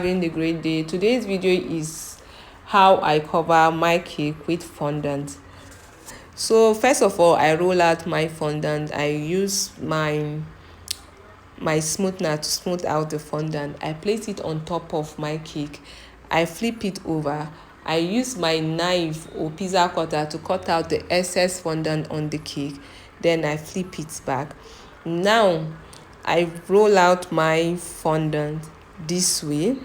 having a great day. Today's video is how I cover my cake with fondant. So first of all, I roll out my fondant. I use my smoother to smooth out the fondant. I place it on top of my cake. I flip it over. I use my knife or pizza cutter to cut out the excess fondant on the cake. Then I flip it back. Now I roll out my fondant this way.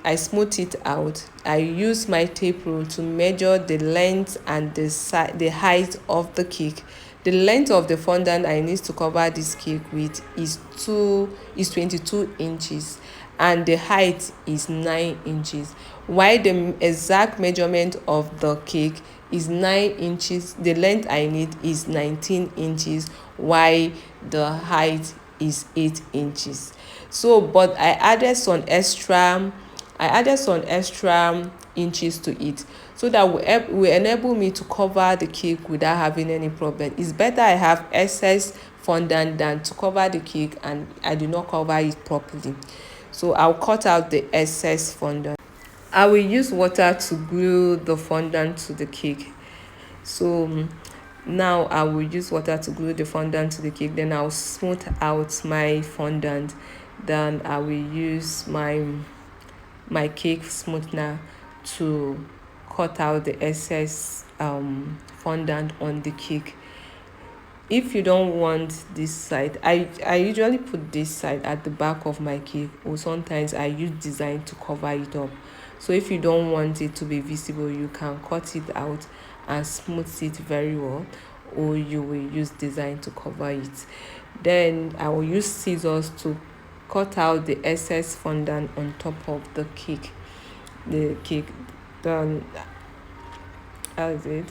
I smooth it out. I use my tape rule to measure the length and the height of the cake. The length of the fondant I need to cover this cake with is 22 inches, and the height is 9 inches. While the exact measurement of the cake is 9 inches, the length I need is 19 inches, while the height is 8 inches. So, but I added some extra inches to it, so that will enable me to cover the cake without having any problem. It's better I have excess fondant than to cover the cake and I do not cover it properly. So I'll cut out the excess fondant. I will use water to glue the fondant to the cake. So now I will use water to glue the fondant to the cake. Then I'll smooth out my fondant. Then I will use my cake smoother to cut out the excess fondant on the cake. If you don't want this side, I usually put this side at the back of my cake, or sometimes I use design to cover it up. So if you don't want it to be visible, you can cut it out and smooth it very well, or you will use design to cover it. Then I will use scissors to cut out the excess fondant on top of the cake. Then as it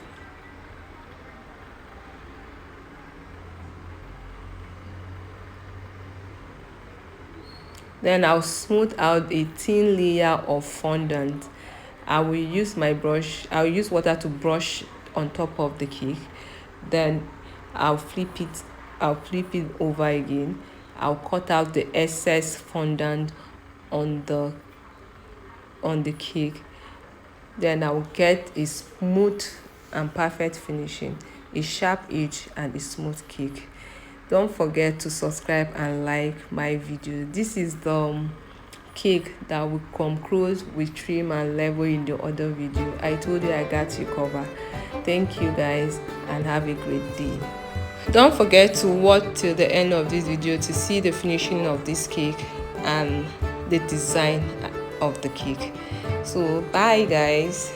then I'll smooth out a thin layer of fondant. I'll use water to brush on top of the cake. Then I'll flip it over again. I'll cut out the excess fondant on the cake. Then I'll get a smooth and perfect finishing, a sharp edge and a smooth cake. Don't forget to subscribe and like my video. This is the cake that will come close with trim and level in the other video. I told you I got you covered. Thank you guys and have a great day. Don't forget to watch till the end of this video to see the finishing of this cake and the design of the cake. So bye guys.